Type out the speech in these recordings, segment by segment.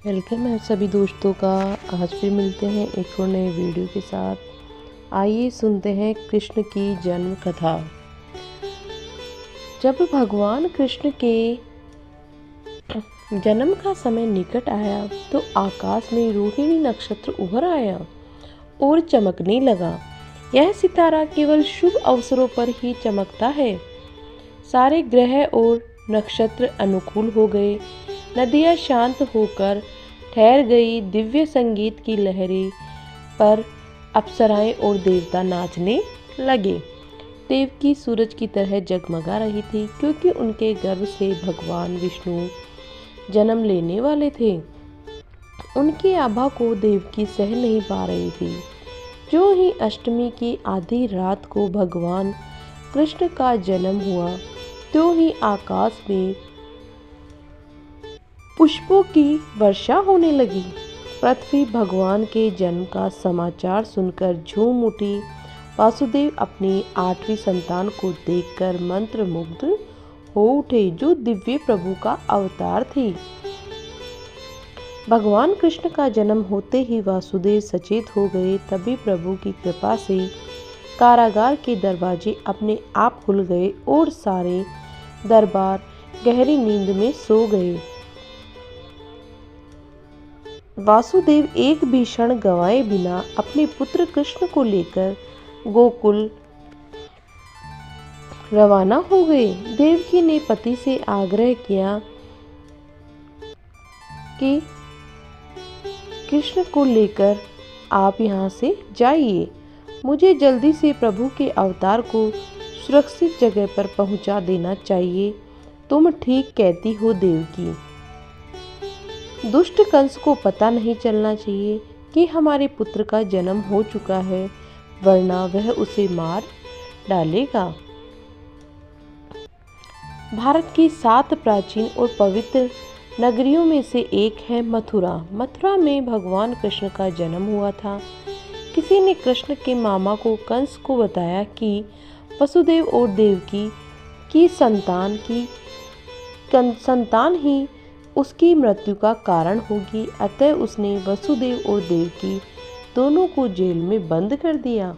Welcome है सभी दोस्तों का। आज फिर मिलते हैं एक और नए वीडियो के साथ। आइए सुनते हैं कृष्ण की जन्म कथा। जब भगवान कृष्ण के जन्म का समय निकट आया तो आकाश में रोहिणी नक्षत्र उभर आया और चमकने लगा। यह सितारा केवल शुभ अवसरों पर ही चमकता है। सारे ग्रह और नक्षत्र अनुकूल हो गए। नदियाँ शांत होकर ठहर गई। दिव्य संगीत की लहरें पर अप्सराएं और देवता नाचने लगे। देवकी सूरज की तरह जगमगा रही थी क्योंकि उनके गर्भ से भगवान विष्णु जन्म लेने वाले थे। उनकी आभा को देवकी सह नहीं पा रही थी। जो ही अष्टमी की आधी रात को भगवान कृष्ण का जन्म हुआ तो ही आकाश में पुष्पों की वर्षा होने लगी। पृथ्वी भगवान के जन्म का समाचार सुनकर झूम उठी। वासुदेव अपनी 8वीं संतान को देखकर मंत्रमुग्ध हो उठे, जो दिव्य प्रभु का अवतार थी। भगवान कृष्ण का जन्म होते ही वासुदेव सचेत हो गए। तभी प्रभु की कृपा से कारागार के दरवाजे अपने आप खुल गए और सारे दरबार गहरी नींद में सो गए। वासुदेव एक भी क्षण गंवाए बिना अपने पुत्र कृष्ण को लेकर गोकुल रवाना हो गए। देवकी ने पति से आग्रह किया कि कृष्ण को लेकर आप यहाँ से जाइए। मुझे जल्दी से प्रभु के अवतार को सुरक्षित जगह पर पहुँचा देना चाहिए। तुम ठीक कहती हो देवकी। दुष्ट कंस को पता नहीं चलना चाहिए कि हमारे पुत्र का जन्म हो चुका है, वरना वह उसे मार डालेगा। भारत की 7 प्राचीन और पवित्र नगरियों में से एक है मथुरा। मथुरा में भगवान कृष्ण का जन्म हुआ था। किसी ने कृष्ण के मामा को कंस को बताया कि वसुदेव और देवकी की संतान ही उसकी मृत्यु का कारण होगी। अतः उसने वसुदेव और देवकी दोनों को जेल में बंद कर दिया।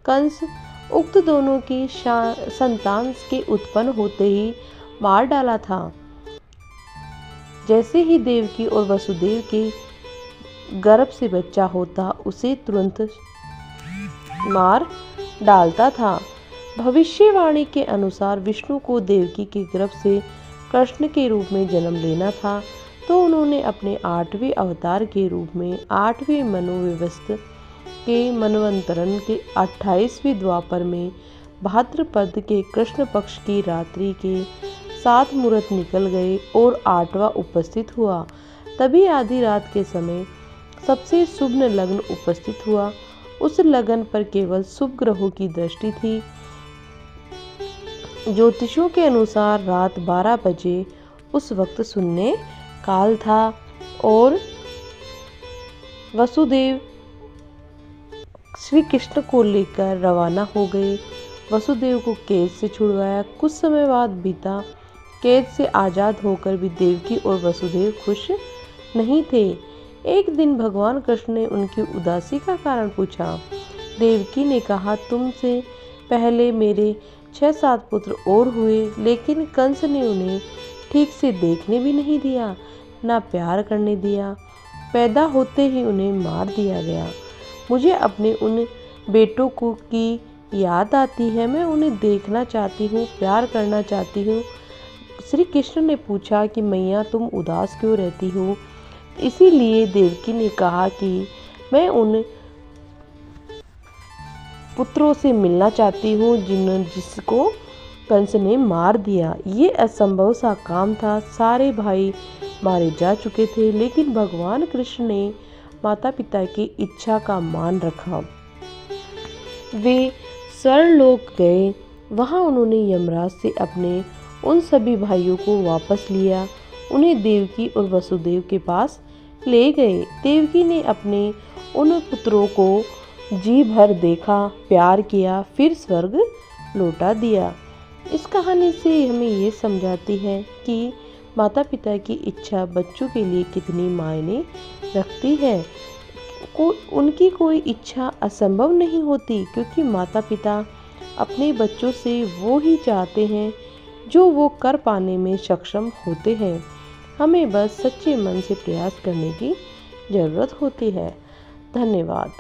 कंस उक्त दोनों की संतान के उत्पन्न होते ही मार डाला था। जैसे ही देवकी और वसुदेव के गर्भ से बच्चा होता उसे तुरंत मार डालता था। भविष्यवाणी के अनुसार विष्णु को देवकी के गर्भ से कृष्ण के रूप में जन्म लेना था, तो उन्होंने अपने 8वें अवतार के रूप में 8वें मनोव्यवस्थ के मनवंतरण के 28वें द्वापर में भाद्रपद के कृष्ण पक्ष की रात्रि के 7 मुहूर्त निकल गए और 8वां उपस्थित हुआ। तभी आधी रात के समय सबसे शुभ लग्न उपस्थित हुआ। उस लग्न पर केवल शुभ ग्रहों की दृष्टि थी। ज्योतिषों के अनुसार रात 12 बजे उस वक्त शून्य काल था और वसुदेव श्री कृष्ण को लेकर रवाना हो गए। वसुदेव को कैद से छुड़वाया। कुछ समय बाद बीता। कैद से आजाद होकर भी देवकी और वसुदेव खुश नहीं थे। एक दिन भगवान कृष्ण ने उनकी उदासी का कारण पूछा। देवकी ने कहा, तुमसे पहले मेरे 6-7 पुत्र और हुए, लेकिन कंस ने उन्हें ठीक से देखने भी नहीं दिया, ना प्यार करने दिया। पैदा होते ही उन्हें मार दिया गया। मुझे अपने उन बेटों को की याद आती है। मैं उन्हें देखना चाहती हूँ, प्यार करना चाहती हूँ। श्री कृष्ण ने पूछा कि मैया तुम उदास क्यों रहती हो? इसीलिए देवकी ने कहा कि मैं उन पुत्रों से मिलना चाहती हूँ जिसको कंस ने मार दिया। ये असंभव सा काम था। सारे भाई मारे जा चुके थे, लेकिन भगवान कृष्ण ने माता पिता की इच्छा का मान रखा। वे स्वर्गलोक गए। वहां उन्होंने यमराज से अपने उन सभी भाइयों को वापस लिया। उन्हें देवकी और वसुदेव के पास ले गए। देवकी ने अपने उन पुत्रों को जी भर देखा, प्यार किया, फिर स्वर्ग लौटा दिया। इस कहानी से हमें ये समझाती है कि माता पिता की इच्छा बच्चों के लिए कितनी मायने रखती है। उनकी कोई इच्छा असंभव नहीं होती, क्योंकि माता पिता अपने बच्चों से वो ही चाहते हैं जो वो कर पाने में सक्षम होते हैं। हमें बस सच्चे मन से प्रयास करने की ज़रूरत होती है। धन्यवाद।